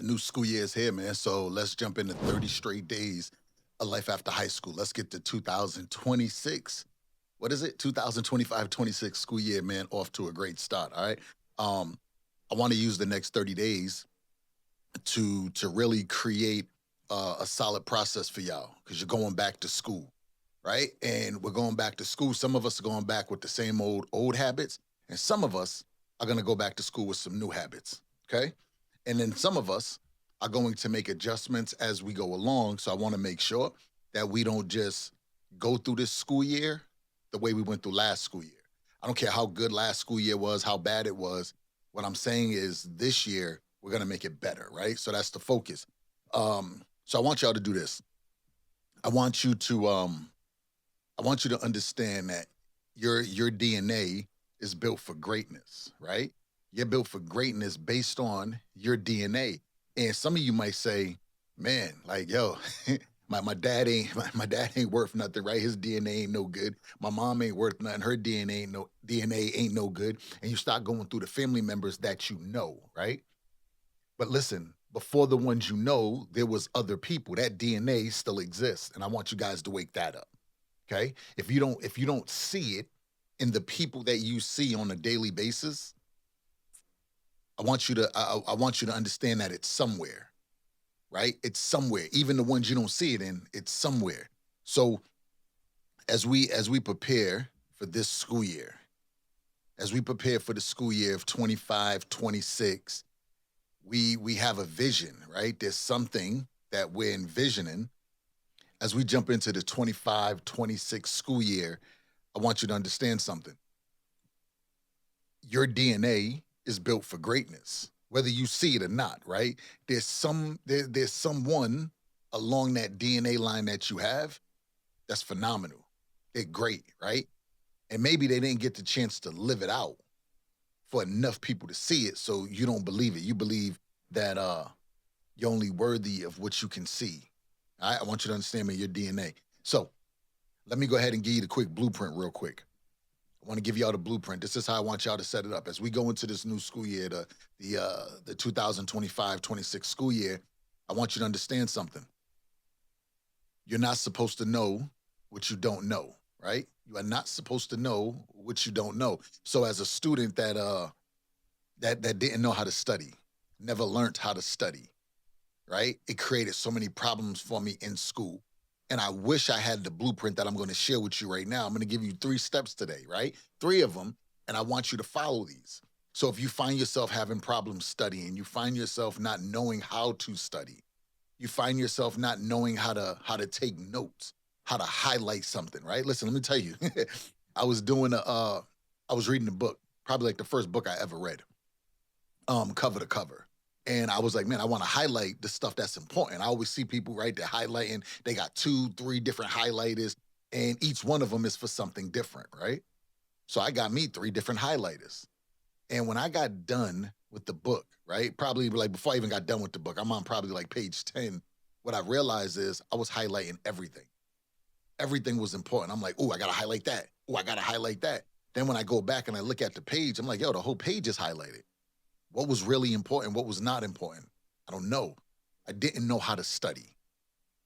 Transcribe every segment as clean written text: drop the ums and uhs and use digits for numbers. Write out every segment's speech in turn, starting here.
New school year is here, man. So let's jump into 30 straight days of life after high school. Let's get to 2026. What is it? 2025-26 school year, man, off to a great start. All right. Um, I want to use the next 30 days to really create a solid process for y'all because you're going back to school, right? And we're going back to school. Some of us are going back with the same old habits, and some of us are going to go back to school with some new habits. Okay. And then some of us are going to make adjustments as we go along. So I want to make sure that we don't just go through this school year the way we went through last school year. I don't care how good last school year was, how bad it was. What I'm saying is this year we're gonna make it better, right? So that's the focus. So I want y'all to do this. I want you to I want you to understand that your DNA is built for greatness, right? You're built for greatness based on your DNA. And some of you might say, man, like, yo, my dad ain't my dad ain't worth nothing, right? His DNA ain't no good. My mom ain't worth nothing. Her DNA ain't no good. And you start going through the family members that you know, right? But listen, before the ones you know, there was other people. That DNA still exists. And I want you guys to wake that up. Okay. If you don't see it in the people that you see on a daily basis, I want you to understand that it's somewhere, right? It's somewhere. Even the ones you don't see it in, it's somewhere. So as we prepare for this school year, as we prepare for the school year of 25-26, we have a vision, right? There's something that we're envisioning as we jump into the 25-26 school year. I want you to understand something. Your DNA is built for greatness, whether you see it or not, right? There's someone along that DNA line that you have that's phenomenal. They're great, right? And maybe they didn't get the chance to live it out for enough people to see it, so you don't believe it. You believe that you're only worthy of what you can see. All right, I want you to understand me, your DNA. So let me go ahead and give you the quick blueprint real quick. I want to give y'all the blueprint. This is how I want y'all to set it up as we go into this new school year, the 2025-26 school year. I want you to understand something. You're not supposed to know what you don't know, right? You are not supposed to know what you don't know. So as a student that didn't know how to study, never learned how to study, right? It created so many problems for me in school. And I wish I had the blueprint that I'm going to share with you right now. I'm going to give you 3 steps today, right? 3 of them, and I want you to follow these. So if you find yourself having problems studying, you find yourself not knowing how to study, you find yourself not knowing how to take notes, how to highlight something, right? Listen, let me tell you, I was doing I was reading a book, probably like the first book I ever read, cover to cover. And I was like, man, I want to highlight the stuff that's important. I always see people, right? They're highlighting, they got 2, 3 different highlighters, and each one of them is for something different, right? So I got me 3 different highlighters. And when I got done with the book, right? Probably like before I even got done with the book, I'm on probably like page 10. What I realized is I was highlighting everything. Everything was important. I'm like, oh, I gotta highlight that. Oh, I gotta highlight that. Then when I go back and I look at the page, I'm like, yo, the whole page is highlighted. What was really important? What was not important? I don't know. I didn't know how to study.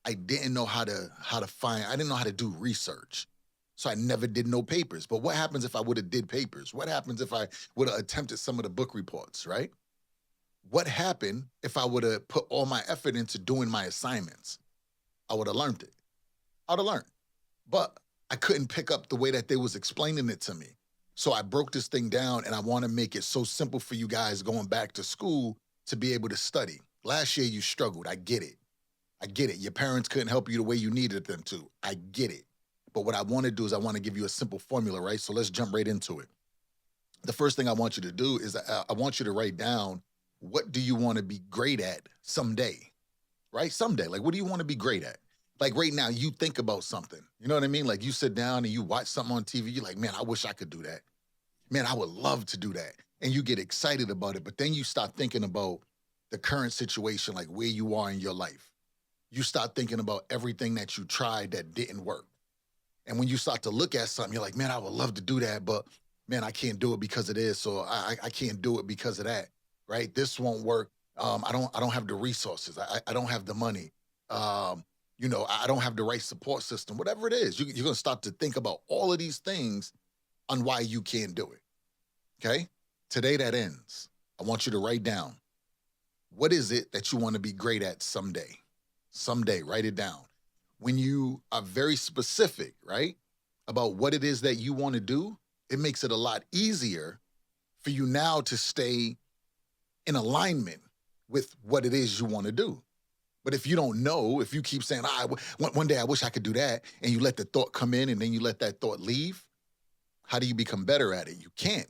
I didn't know how to find. I didn't know how to do research. So I never did no papers. But what happens if I would have did papers? What happens if I would have attempted some of the book reports, right? What happened if I would have put all my effort into doing my assignments? I would have learned it. I would have learned. But I couldn't pick up the way that they was explaining it to me. So I broke this thing down and I want to make it so simple for you guys going back to school to be able to study. Last year you struggled. I get it. I get it. Your parents couldn't help you the way you needed them to. I get it. But what I want to do is I want to give you a simple formula, right? So let's jump right into it. The first thing I want you to do is I want you to write down, what do you want to be great at someday, right? Someday. Like, what do you want to be great at? Like right now, you think about something. You know what I mean? Like you sit down and you watch something on TV. You're like, man, I wish I could do that. Man, I would love to do that. And you get excited about it. But then you start thinking about the current situation, like where you are in your life. You start thinking about everything that you tried that didn't work. And when you start to look at something, you're like, man, I would love to do that, but man, I can't do it because of this, or I can't do it because of that, right? This won't work. I don't have the resources. I don't have the money. I don't have the right support system. Whatever it is, you're gonna start to think about all of these things on why you can't do it. Okay. Today that ends. I want you to write down, what is it that you want to be great at someday? Someday, write it down. When you are very specific, right, about what it is that you want to do, it makes it a lot easier for you now to stay in alignment with what it is you want to do. But if you don't know, if you keep saying, one day I wish I could do that, and you let the thought come in and then you let that thought leave, how do you become better at it? You can't.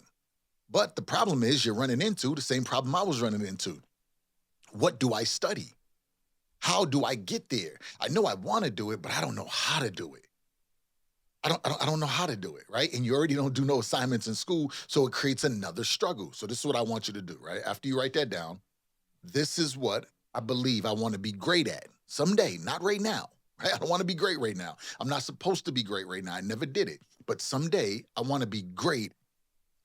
But the problem is you're running into the same problem I was running into. What do I study? How do I get there? I know I want to do it, but I don't know how to do it. I don't know how to do it, right? And you already don't do no assignments in school, so it creates another struggle. So this is what I want you to do, right? After you write that down, this is what I believe I want to be great at someday, not right now. Right? I don't want to be great right now. I'm not supposed to be great right now. I never did it. But someday I want to be great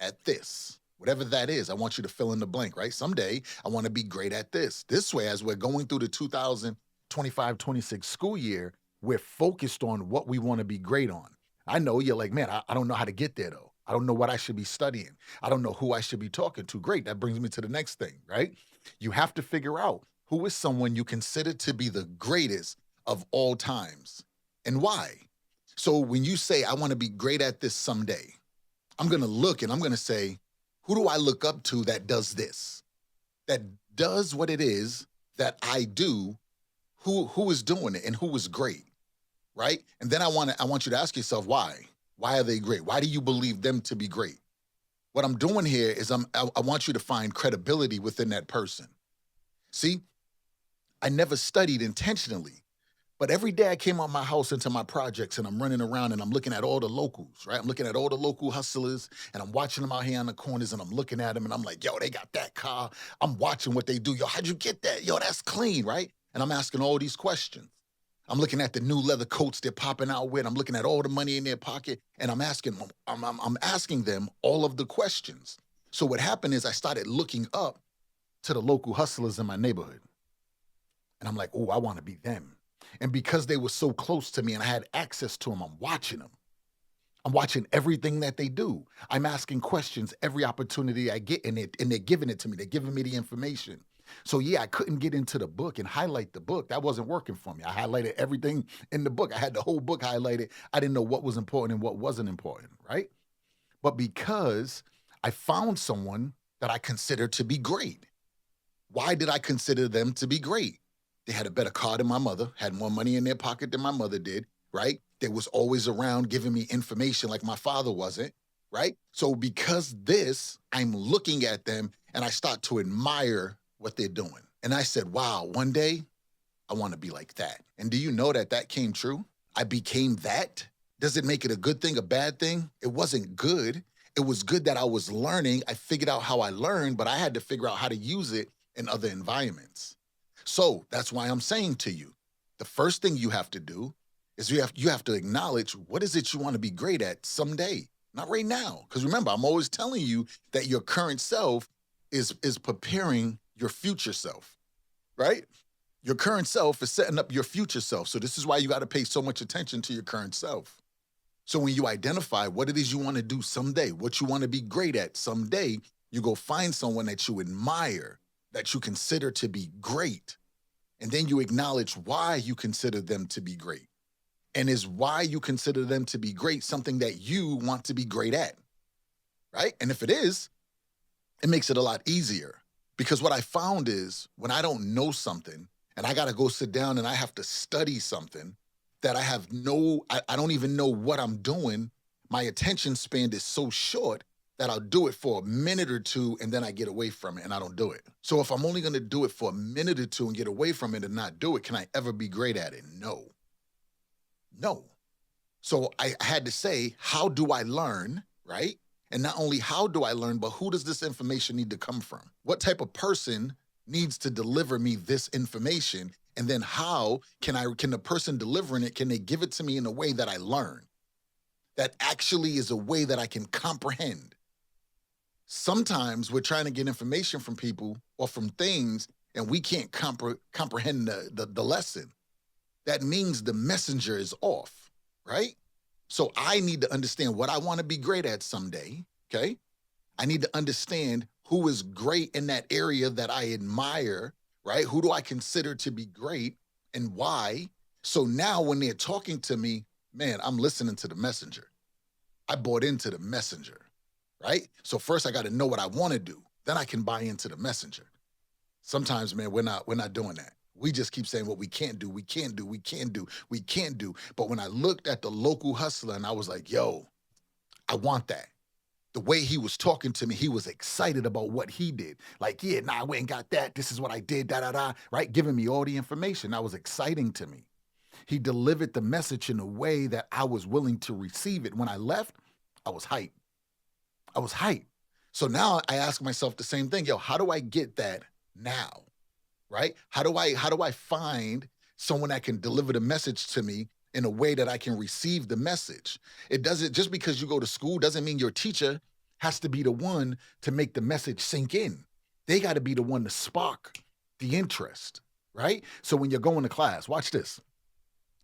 at this. Whatever that is, I want you to fill in the blank, right? Someday I want to be great at this. This way, as we're going through the 2025-26 school year, we're focused on what we want to be great on. I know you're like, man, I don't know how to get there though. I don't know what I should be studying. I don't know who I should be talking to. Great. That brings me to the next thing, right? You have to figure out who is someone you consider to be the greatest of all times and why. So when you say, I want to be great at this someday, I'm going to look and I'm going to say, who do I look up to that does this? That does what it is that I do, who is doing it and who is great, right? And then I want you to ask yourself why. Why are they great? Why do you believe them to be great? What I'm doing here is I want you to find credibility within that person. See, I never studied intentionally. But every day I came out my house into my projects and I'm running around and I'm looking at all the locals, right? I'm looking at all the local hustlers and I'm watching them out here on the corners and I'm looking at them and I'm like, yo, they got that car. I'm watching what they do. Yo, how'd you get that? Yo, that's clean, right? And I'm asking all these questions. I'm looking at the new leather coats they're popping out with. I'm looking at all the money in their pocket and I'm asking them all of the questions. So what happened is I started looking up to the local hustlers in my neighborhood. And I'm like, oh, I want to be them. And because they were so close to me and I had access to them, I'm watching them. I'm watching everything that they do. I'm asking questions every opportunity I get in it, and they're giving it to me. They're giving me the information. So yeah, I couldn't get into the book and highlight the book. That wasn't working for me. I highlighted everything in the book. I had the whole book highlighted. I didn't know what was important and what wasn't important, right? But because I found someone that I consider to be great. Why did I consider them to be great? They had a better car than my mother, had more money in their pocket than my mother did, right? They was always around giving me information like my father wasn't, right? So because this, I'm looking at them and I start to admire what they're doing. And I said, wow, one day I want to be like that. And do you know that that came true? I became that. Does it make it a good thing, a bad thing? It wasn't good. It was good that I was learning. I figured out how I learned, but I had to figure out how to use it in other environments. So that's why I'm saying to you, the first thing you have to do is you have to acknowledge what is it you want to be great at someday, not right now. Because remember, I'm always telling you that your current self is preparing your future self, right? Your current self is setting up your future self. So this is why you got to pay so much attention to your current self. So when you identify what it is you want to do someday, what you want to be great at someday, you go find someone that you admire, that you consider to be great. And then you acknowledge why you consider them to be great. And is why you consider them to be great something that you want to be great at, right? And if it is, it makes it a lot easier. Because what I found is when I don't know something and I got to go sit down and I have to study something that I don't even know what I'm doing, my attention span is so short that I'll do it for a minute or two and then I get away from it and I don't do it. So if I'm only going to do it for a minute or two and get away from it and not do it, can I ever be great at it? No. No. So I had to say, how do I learn, right? And not only how do I learn, but who does this information need to come from? What type of person needs to deliver me this information? And then how can the person delivering it, can they give it to me in a way that I learn? That actually is a way that I can comprehend. Sometimes we're trying to get information from people or from things, and we can't comprehend the lesson, that means the messenger is off, right? So I need to understand what I want to be great at someday, okay? I need to understand who is great in that area that I admire, right? Who do I consider to be great and why? So now when they're talking to me, man, I'm listening to the messenger. I bought into the messenger, right? So first I got to know what I want to do. Then I can buy into the messenger. Sometimes, man, we're not doing that. We just keep saying what we can't do, we can't do, we can't do, we can't do. But when I looked at the local hustler and I was like, yo, I want that. The way he was talking to me, he was excited about what he did. Like, yeah, nah, I went and got that. This is what I did, da da da, right? Giving me all the information. That was exciting to me. He delivered the message in a way that I was willing to receive it. When I left, I was hyped. I was hyped. So now I ask myself the same thing. Yo, how do I get that now? Right? How do I find someone that can deliver the message to me in a way that I can receive the message? It doesn't just because you go to school doesn't mean your teacher has to be the one to make the message sink in. They got to be the one to spark the interest, right? So when you're going to class, watch this.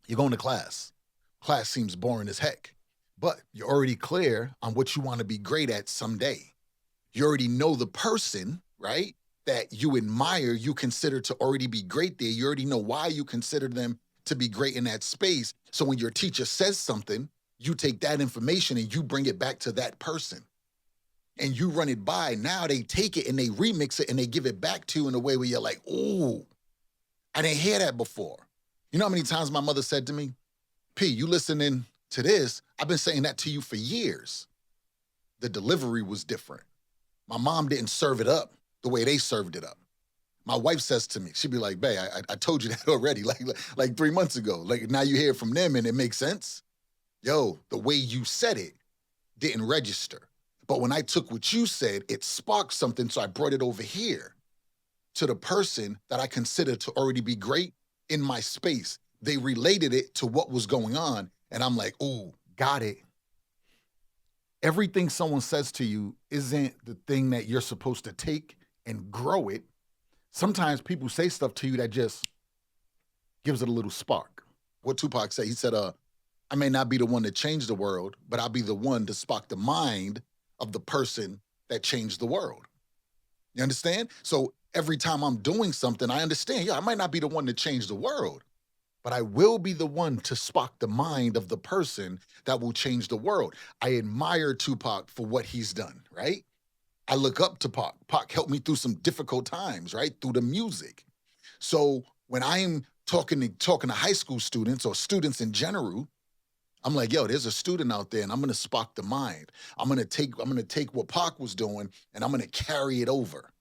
You're going to class. Class seems boring as heck, but you're already clear on what you want to be great at someday. You already know the person, right? That you admire, you consider to already be great there. You already know why you consider them to be great in that space. So when your teacher says something, you take that information and you bring it back to that person and you run it by. Now they take it and they remix it and they give it back to you in a way where you're like, ooh, I didn't hear that before. You know how many times my mother said to me, P, you listening to this? I've been saying that to you for years. The delivery was different. My mom didn't serve it up the way they served it up. My wife says to me, she'd be like, babe, I told you that already, like 3 months ago. Like now you hear it from them and it makes sense. Yo, the way you said it didn't register. But when I took what you said, it sparked something. So I brought it over here to the person that I consider to already be great in my space. They related it to what was going on. And I'm like, ooh, got it. Everything someone says to you isn't the thing that you're supposed to take and grow it. Sometimes people say stuff to you that just gives it a little spark. What Tupac said, he said, I may not be the one to change the world, but I'll be the one to spark the mind of the person that changed the world. You understand? So every time I'm doing something, I understand, yeah, I might not be the one to change the world, but I will be the one to spark the mind of the person that will change the world. I admire Tupac for what he's done, right? I look up to Pac. Pac helped me through some difficult times, right? Through the music. So when I'm talking to high school students or students in general, I'm like, yo, there's a student out there and I'm gonna spark the mind. I'm gonna take what Pac was doing and I'm gonna carry it over.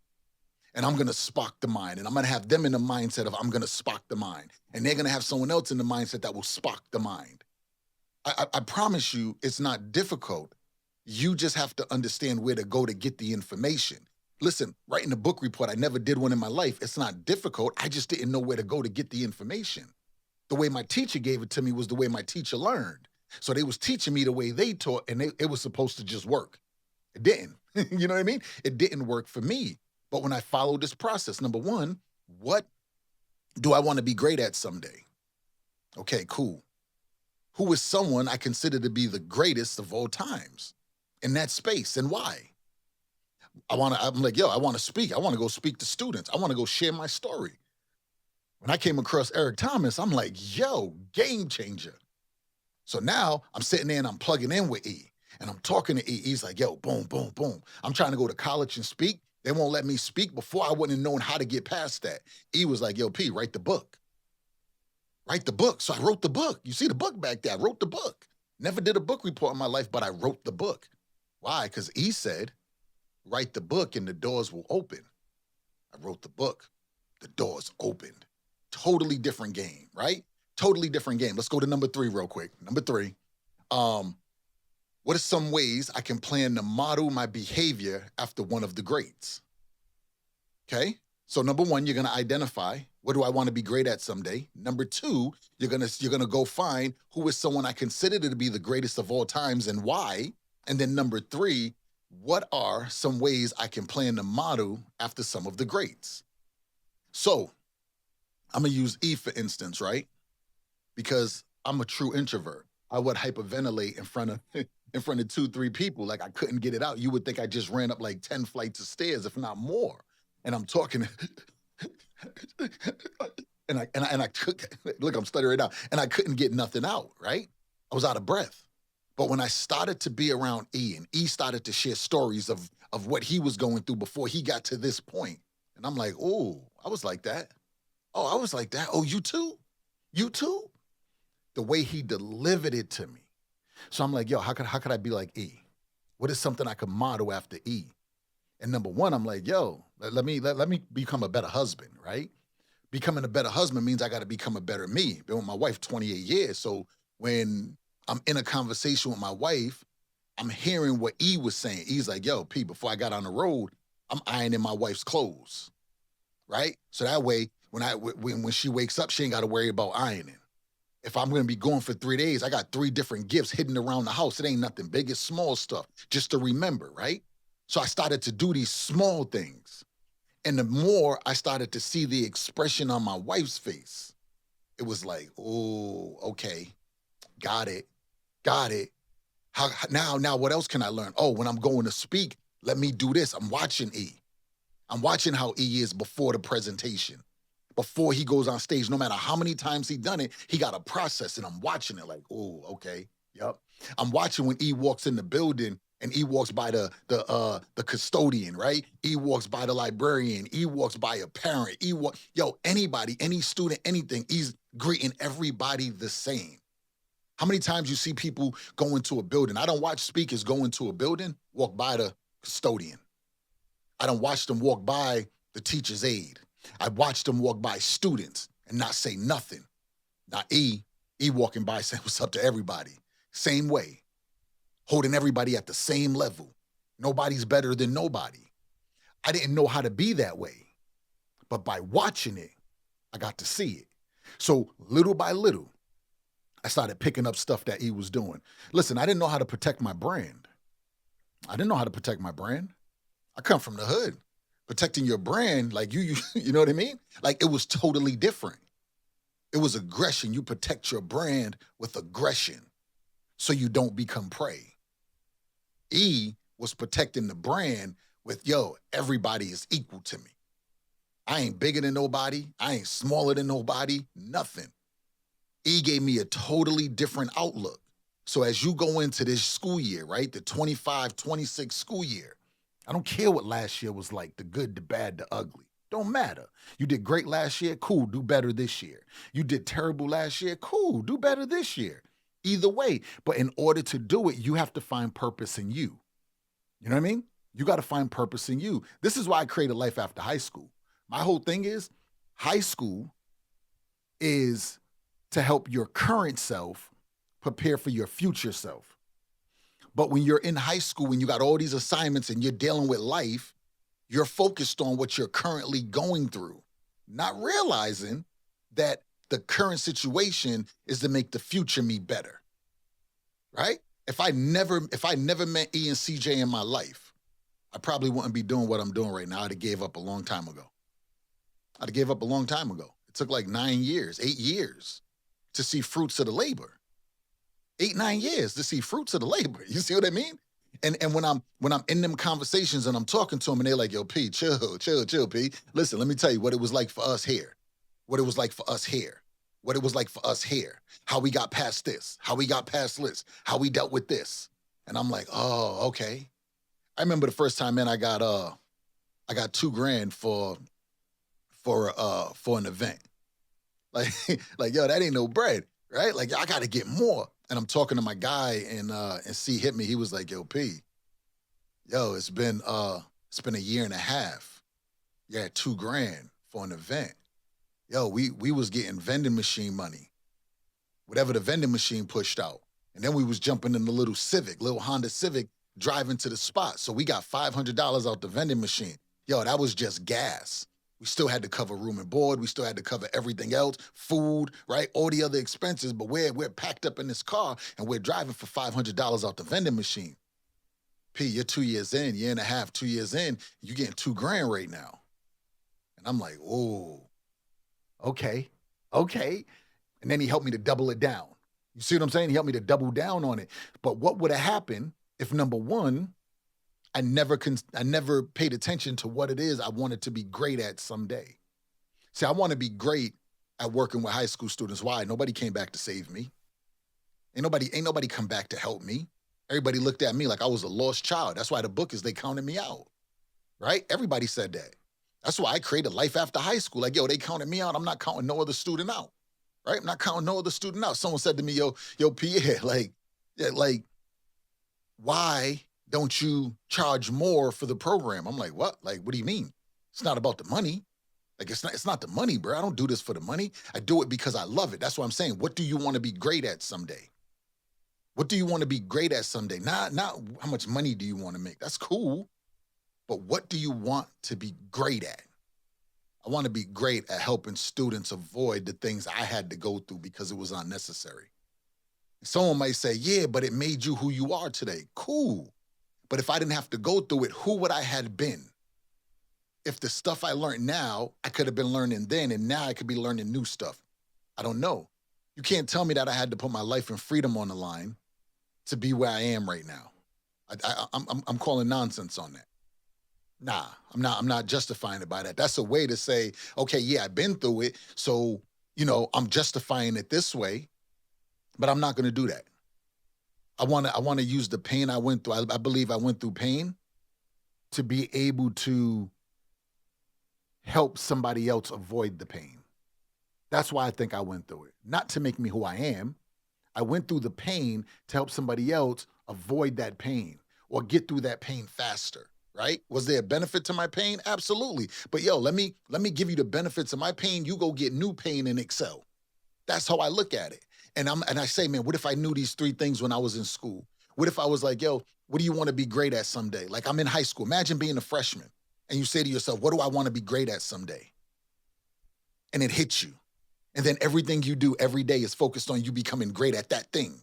And I'm gonna spark the mind. And I'm gonna have them in the mindset of I'm gonna spark the mind. And they're gonna have someone else in the mindset that will spark the mind. I promise you it's not difficult. You just have to understand where to go to get the information. Listen, writing a book report, I never did one in my life. It's not difficult. I just didn't know where to go to get the information. The way my teacher gave it to me was the way my teacher learned. So they was teaching me the way they taught, and it was supposed to just work. It didn't. You know what I mean? It didn't work for me. But when I followed this process, number one, what do I want to be great at someday? Okay, cool. Who is someone I consider to be the greatest of all times in that space and why? I'm like, yo, I want to speak. I want to go speak to students. I want to go share my story. When I came across Eric Thomas, I'm like, yo, game changer. So now I'm sitting there and I'm plugging in with E and I'm talking to E. He's like, yo, boom, boom, boom. I'm trying to go to college and speak. They won't let me speak. Before I wouldn't have known how to get past that. E was like, yo, P, write the book. Write the book. So I wrote the book. You see the book back there. I wrote the book. Never did a book report in my life, but I wrote the book. Why? Because E said, write the book and the doors will open. I wrote the book. The doors opened. Totally different game, right? Totally different game. Let's go to number 3 real quick. Number 3. What are some ways I can plan to model my behavior after one of the greats? Okay. So number 1, you're going to identify what do I want to be great at someday. Number 2, you're going to go find who is someone I consider to be the greatest of all times and why. And then number 3, what are some ways I can plan to model after some of the greats? So I'm gonna use E for instance, right? Because I'm a true introvert. I would hyperventilate in front of in front of two, three people. Like I couldn't get it out. You would think I just ran up like 10 flights of stairs, if not more. And I'm talking and I could look, I'm stuttering out, and I couldn't get nothing out, right? I was out of breath. But when I started to be around E and E started to share stories of what he was going through before he got to this point, and I'm like, oh, I was like that. Oh, I was like that. Oh, you too? You too? The way he delivered it to me. So I'm like, yo, how could I be like E? What is something I could model after E? And number one, I'm like, yo, let me become a better husband, right? Becoming a better husband means I got to become a better me. Been with my wife 28 years. So when I'm in a conversation with my wife, I'm hearing what E was saying. E's like, yo, P, before I got on the road, I'm ironing my wife's clothes, right? So that way, when she wakes up, she ain't got to worry about ironing. If I'm gonna be going for 3 days, I got three different gifts hidden around the house. It ain't nothing big, it's small stuff, just to remember, right? So I started to do these small things. And the more I started to see the expression on my wife's face, it was like, oh, okay, got it, got it. Now what else can I learn? Oh, when I'm going to speak, let me do this. I'm watching E. I'm watching how E is before the presentation, before he goes on stage. No matter how many times he done it, he got to process it. I'm watching it like, oh, okay, yep. I'm watching when E walks in the building and E walks by the custodian, right? E walks by the librarian. E walks by a parent. Anybody, any student, anything. E's greeting everybody the same. How many times you see people go into a building? I don't watch speakers go into a building, walk by the custodian. I don't watch them walk by the teacher's aide. I watched them walk by students and not say nothing. Now E walking by saying what's up to everybody. Same way, holding everybody at the same level. Nobody's better than nobody. I didn't know how to be that way, but by watching it, I got to see it. So little by little, I started picking up stuff that E was doing. Listen, I didn't know how to protect my brand. I didn't know how to protect my brand. I come from the hood. Protecting your brand, like you know what I mean? Like it was totally different. It was aggression. You protect your brand with aggression so you don't become prey. E was protecting the brand with, yo, everybody is equal to me. I ain't bigger than nobody. I ain't smaller than nobody. Nothing. E gave me a totally different outlook. So as you go into this school year, right, the 25, 26 school year, I don't care what last year was like, the good, the bad, the ugly. Don't matter. You did great last year, cool, do better this year. You did terrible last year, cool, do better this year. Either way, but in order to do it, you have to find purpose in you. You know what I mean? You got to find purpose in you. This is why I created Life After High School. My whole thing is high school is to help your current self prepare for your future self. But when you're in high school, when you got all these assignments and you're dealing with life, you're focused on what you're currently going through, not realizing that the current situation is to make the future me better, right? If I never met E and CJ in my life, I probably wouldn't be doing what I'm doing right now. I'd have gave up a long time ago. I'd have gave up a long time ago. It took like 9 years, 8 years to see fruits of the labor. 8, 9 years to see fruits of the labor. You see what I mean? And when I'm in them conversations and I'm talking to them and they're like, yo, P, chill, P. Listen, let me tell you what it was like for us here. What it was like for us here. What it was like for us here. How we got past this. How we got past this. How we dealt with this. And I'm like, oh, okay. I remember the first time, man, I got 2 grand for an event. Like, like, yo, that ain't no bread, right? Like, I gotta get more. And I'm talking to my guy and C hit me. He was like, yo, P, yo, it's been a year and a half. You had 2 grand for an event. Yo, we was getting vending machine money, whatever the vending machine pushed out. And then we was jumping in the little Honda Civic, driving to the spot. So we got $500 out the vending machine. Yo, that was just gas. We still had to cover room and board. We still had to cover everything else, food, right? All the other expenses. But we're packed up in this car and we're driving for $500 out the vending machine. P, you're 2 years in, year and a half, 2 years in, you getting 2 grand right now. And I'm like, oh, Okay. Okay. And then he helped me to double it down. You see what I'm saying? He helped me to double down on it. But what would have happened if number one, I never paid attention to what it is I wanted to be great at someday. See, I want to be great at working with high school students. Why? Nobody came back to save me. Ain't nobody come back to help me. Everybody looked at me like I was a lost child. That's why the book is they counted me out. Right? Everybody said that. That's why I created Life After High School. Like, yo, they counted me out. I'm not counting no other student out. Right? I'm not counting no other student out. Someone said to me, yo, Pierre, like, why don't you charge more for the program? I'm like, what? Like, what do you mean? It's not about the money. Like, it's not the money, bro. I don't do this for the money. I do it because I love it. That's what I'm saying. What do you want to be great at someday? What do you want to be great at someday? Not how much money do you want to make? That's cool. But what do you want to be great at? I want to be great at helping students avoid the things I had to go through because it was unnecessary. Someone might say, yeah, but it made you who you are today. Cool. But if I didn't have to go through it, who would I have been? If the stuff I learned now, I could have been learning then, and now I could be learning new stuff. I don't know. You can't tell me that I had to put my life and freedom on the line to be where I am right now. I'm calling nonsense on that. Nah, I'm not justifying it by that. That's a way to say, okay, yeah, I've been through it, so I'm justifying it this way, but I'm not going to do that. I want to use the pain I went through. I believe I went through pain to be able to help somebody else avoid the pain. That's why I think I went through it. Not to make me who I am. I went through the pain to help somebody else avoid that pain or get through that pain faster. Right? Was there a benefit to my pain? Absolutely. But yo, let me give you the benefits of my pain. You go get new pain and excel. That's how I look at it. And I say, man, what if I knew these three things when I was in school? What if I was like, yo, what do you want to be great at someday? Like I'm in high school. Imagine being a freshman and you say to yourself, what do I want to be great at someday? And it hits you. And then everything you do every day is focused on you becoming great at that thing.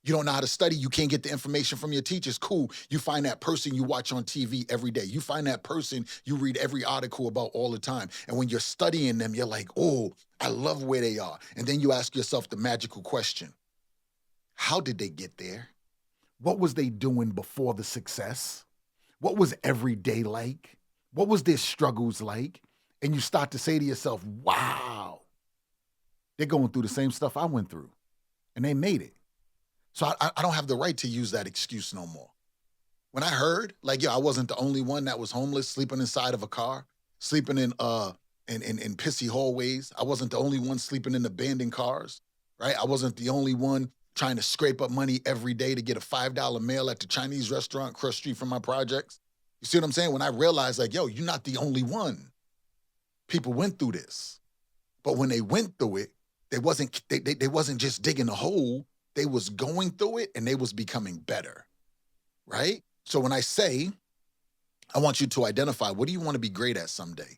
You don't know how to study. You can't get the information from your teachers. Cool. You find that person you watch on TV every day. You find that person you read every article about all the time. And when you're studying them, you're like, oh, I love where they are. And then you ask yourself the magical question: how did they get there? What was they doing before the success? What was every day like? What was their struggles like? And you start to say to yourself, wow, they're going through the same stuff I went through. And they made it. So I don't have the right to use that excuse no more. When I heard, like, yo, I wasn't the only one that was homeless, sleeping inside of a car, sleeping in pissy hallways. I wasn't the only one sleeping in abandoned cars, right? I wasn't the only one trying to scrape up money every day to get a $5 meal at the Chinese restaurant across the street from my projects. You see what I'm saying? When I realized, like, yo, you're not the only one. People went through this. But when they went through it, they wasn't just digging a hole. They was going through it and they was becoming better, right? So when I say, I want you to identify, what do you want to be great at someday?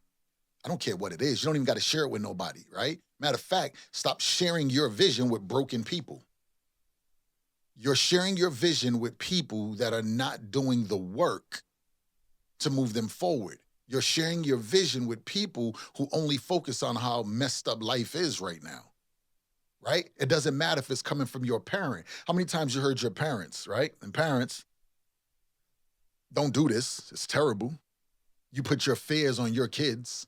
I don't care what it is. You don't even got to share it with nobody, right? Matter of fact, stop sharing your vision with broken people. You're sharing your vision with people that are not doing the work to move them forward. You're sharing your vision with people who only focus on how messed up life is right now. Right? It doesn't matter if it's coming from your parent. How many times you heard your parents, right? And parents, don't do this. It's terrible. You put your fears on your kids.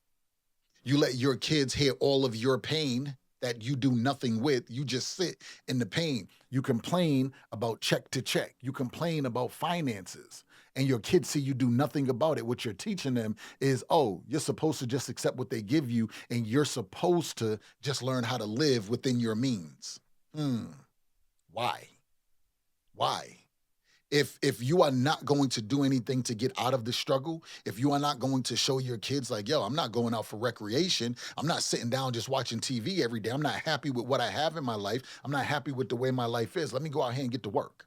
You let your kids hear all of your pain that you do nothing with. You just sit in the pain. You complain about check to check. You complain about finances. And your kids see you do nothing about it. What you're teaching them is, oh, you're supposed to just accept what they give you, and you're supposed to just learn how to live within your means. Why? Why? If you are not going to do anything to get out of the struggle, if you are not going to show your kids like, yo, I'm not going out for recreation, I'm not sitting down just watching TV every day, I'm not happy with what I have in my life, I'm not happy with the way my life is, let me go out here and get to work.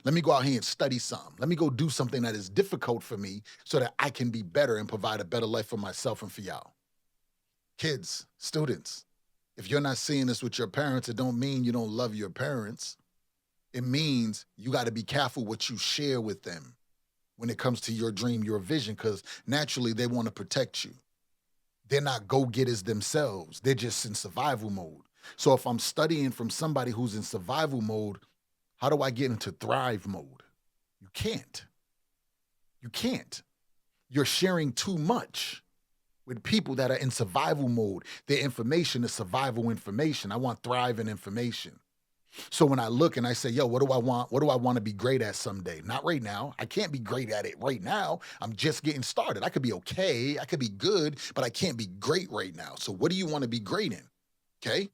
Let me go out here and study something. Let me go do something that is difficult for me so that I can be better and provide a better life for myself and for y'all. Kids, students, if you're not seeing this with your parents, it don't mean you don't love your parents. It means you got to be careful what you share with them when it comes to your dream, your vision, because naturally they want to protect you. They're not go-getters themselves. They're just in survival mode. So if I'm studying from somebody who's in survival mode, how do I get into thrive mode? You can't. You can't. You're sharing too much with people that are in survival mode. Their information is survival information. I want thriving information. So when I look and I say, yo, what do I want? What do I want to be great at someday? Not right now. I can't be great at it right now. I'm just getting started. I could be okay. I could be good, but I can't be great right now. So what do you want to be great in? Okay.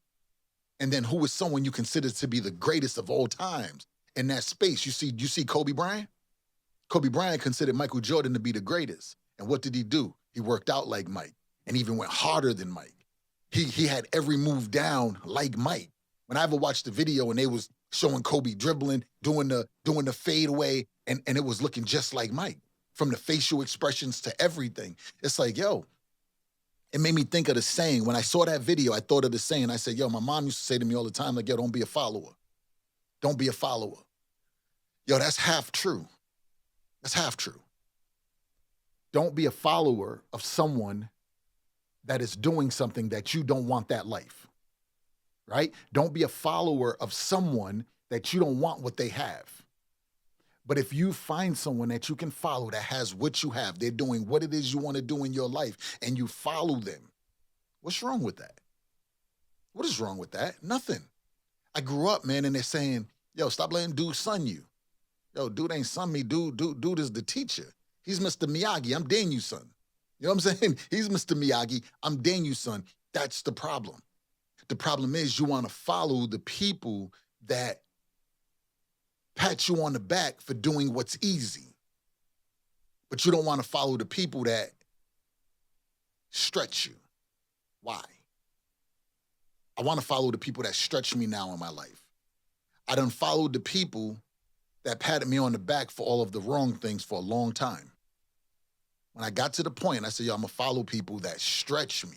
And then who is someone you consider to be the greatest of all times in that space? You see Kobe Bryant? Kobe Bryant considered Michael Jordan to be the greatest. And what did he do? He worked out like Mike and even went harder than Mike. He had every move down like Mike. When I ever watched the video and they was showing Kobe dribbling, doing the fadeaway, and it was looking just like Mike, from the facial expressions to everything. It's like, yo, it made me think of the saying. When I saw that video, I thought of the saying. I said, yo, my mom used to say to me all the time, like, yo, don't be a follower. Don't be a follower. Yo, that's half true. That's half true. Don't be a follower of someone that is doing something that you don't want that life, right? Don't be a follower of someone that you don't want what they have. But if you find someone that you can follow that has what you have, they're doing what it is you want to do in your life, and you follow them, what's wrong with that? What is wrong with that? Nothing. I grew up, man, and they're saying, yo, stop letting dude son you. Yo, dude ain't son me. Dude is the teacher. He's Mr. Miyagi. I'm Danu's son. You know what I'm saying? He's Mr. Miyagi. I'm Danu's son. That's the problem. The problem is you want to follow the people that pat you on the back for doing what's easy. But you don't want to follow the people that stretch you. Why? I want to follow the people that stretch me now in my life. I done followed the people that patted me on the back for all of the wrong things for a long time. When I got to the point, I said, yo, I'm going to follow people that stretch me.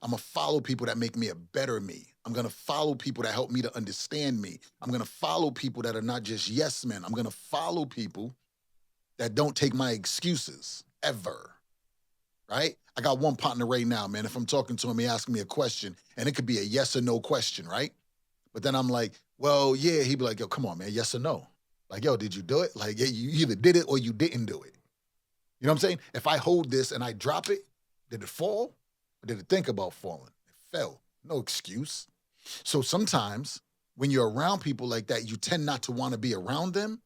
I'm going to follow people that make me a better me. I'm going to follow people that help me to understand me. I'm going to follow people that are not just yes men. I'm going to follow people that don't take my excuses ever, right? I got one partner right now, man. If I'm talking to him, he asks me a question, and it could be a yes or no question, right? But then I'm like, well, yeah. He'd be like, yo, come on, man, yes or no? Like, yo, did you do it? Like, yeah, you either did it or you didn't do it. You know what I'm saying? If I hold this and I drop it, did it fall? Or did it think about falling? It fell. No excuse. So sometimes when you're around people like that, you tend not to want to be around them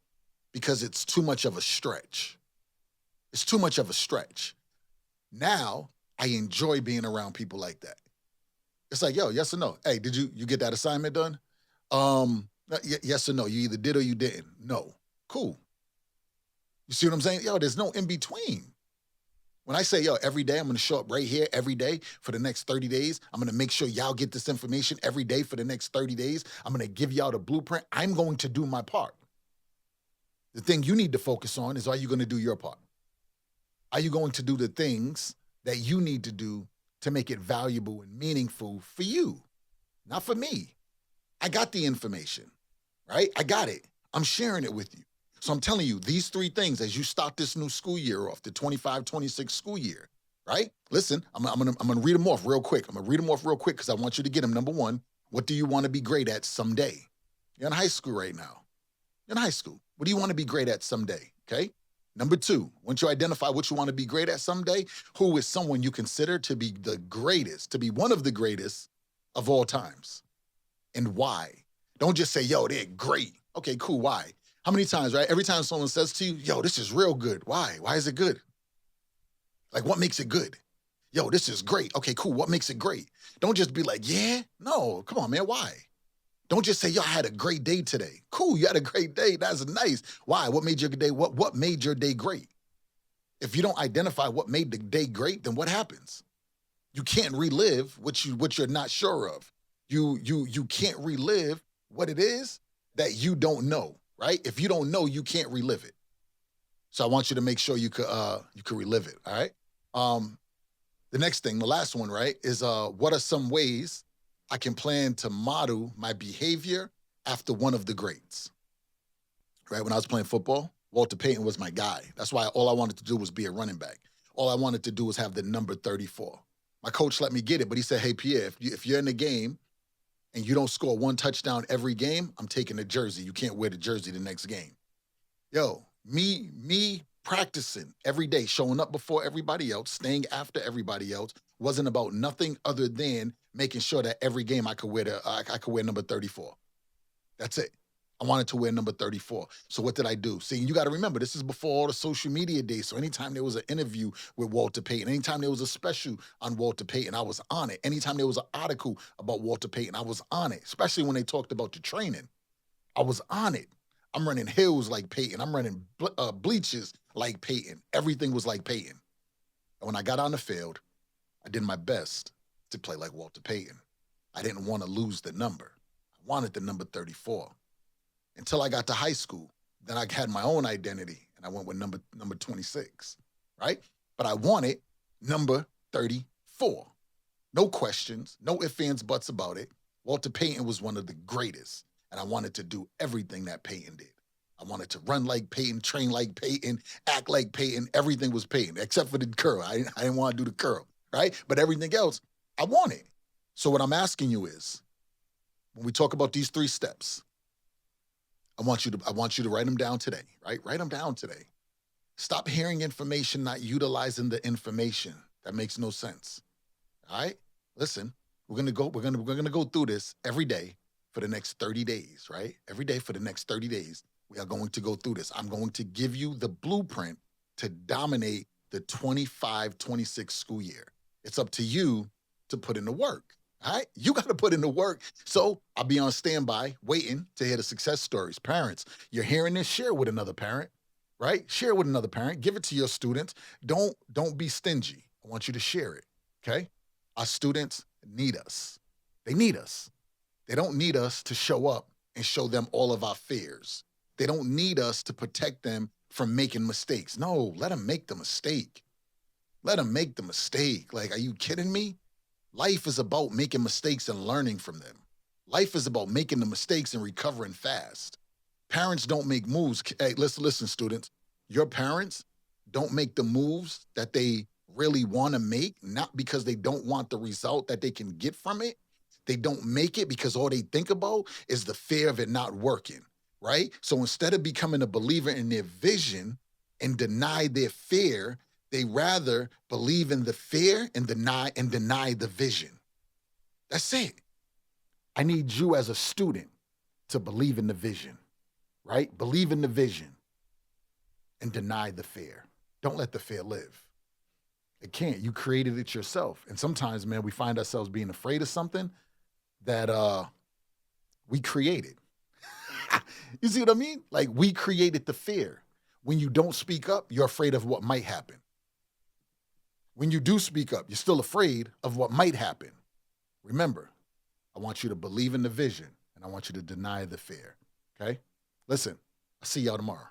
because it's too much of a stretch. It's too much of a stretch. Now I enjoy being around people like that. It's like, yo, yes or no? Hey, did you get that assignment done? Yes or no? You either did or you didn't. No. Cool. You see what I'm saying? Yo, there's no in between. When I say, yo, every day I'm going to show up right here every day for the next 30 days, I'm going to make sure y'all get this information every day for the next 30 days. I'm going to give y'all the blueprint. I'm going to do my part. The thing you need to focus on is, are you going to do your part? Are you going to do the things that you need to do to make it valuable and meaningful for you, not for me? I got the information, right? I got it. I'm sharing it with you. So I'm telling you, these three things as you start this new school year off, the 25-26 school year, right? Listen, I'm gonna read them off real quick. I'm gonna read them off real quick because I want you to get them. Number one, what do you want to be great at someday? You're in high school right now. You're in high school. What do you want to be great at someday? Okay. Number two, once you identify what you want to be great at someday, who is someone you consider to be the greatest, to be one of the greatest of all times, and why? Don't just say, yo, they're great. Okay, cool. Why? How many times, right? Every time someone says to you, yo, this is real good. Why? Why is it good? Like, what makes it good? Yo, this is great. Okay, cool. What makes it great? Don't just be like, yeah. No, come on, man. Why? Don't just say, yo, I had a great day today. Cool, you had a great day. That's nice. Why? What made your day? What made your day great? If you don't identify what made the day great, then what happens? You can't relive what you're not sure of. You can't relive what it is that you don't know, right? If you don't know, you can't relive it. So I want you to make sure you could relive it. All right. The next thing, the last one, right, is what are some ways I can plan to model my behavior after one of the greats? Right. When I was playing football, Walter Payton was my guy. That's why all I wanted to do was be a running back. All I wanted to do was have the number 34. My coach let me get it, but he said, hey, Pierre, if you're in the game and you don't score one touchdown every game, I'm taking the jersey. You can't wear the jersey the next game. Yo, me practicing every day, showing up before everybody else, staying after everybody else, wasn't about nothing other than making sure that every game I could wear number 34. That's it. I wanted to wear number 34. So what did I do? See, you got to remember, this is before all the social media days. So anytime there was an interview with Walter Payton, anytime there was a special on Walter Payton, I was on it. Anytime there was an article about Walter Payton, I was on it, especially when they talked about the training. I was on it. I'm running hills like Peyton. I'm running bleachers like Peyton. Everything was like Peyton. And when I got on the field, I did my best to play like Walter Payton. I didn't want to lose the number. I wanted the number 34. Until I got to high school, then I had my own identity, and I went with number 26, right? But I wanted number 34. No questions, no ifs, ands, buts about it. Walter Payton was one of the greatest, and I wanted to do everything that Payton did. I wanted to run like Payton, train like Payton, act like Payton. Everything was Payton, except for the curl. I didn't want to do the curl, right? But everything else, I wanted. So what I'm asking you is, when we talk about these 3 steps, I want you to write them down today, right? Write them down today. Stop hearing information, not utilizing the information. That makes no sense. All right? Listen, we're gonna go through this every day for the next 30 days, right? Every day for the next 30 days, we are going to go through this. I'm going to give you the blueprint to dominate the 25-26 school year. It's up to you to put in the work. All right, you got to put in the work. So I'll be on standby, waiting to hear the success stories. Parents, you're hearing this, share with another parent, right? Share with another parent. Give it to your students. Don't be stingy. I want you to share it, okay? Our students need us. They need us. They don't need us to show up and show them all of our fears. They don't need us to protect them from making mistakes. No, let them make the mistake. Let them make the mistake. Like, are you kidding me? Life is about making mistakes and learning from them. Life is about making the mistakes and recovering fast. Parents don't make moves. Hey, listen, students. Your parents don't make the moves that they really want to make, not because they don't want the result that they can get from it. They don't make it because all they think about is the fear of it not working, right? So instead of becoming a believer in their vision and deny their fear, they rather believe in the fear and deny the vision. That's it. I need you as a student to believe in the vision, right? Believe in the vision and deny the fear. Don't let the fear live. It can't. You created it yourself. And sometimes, man, we find ourselves being afraid of something that we created. You see what I mean? Like, we created the fear. When you don't speak up, you're afraid of what might happen. When you do speak up, you're still afraid of what might happen. Remember, I want you to believe in the vision, and I want you to deny the fear, okay? Listen, I'll see y'all tomorrow.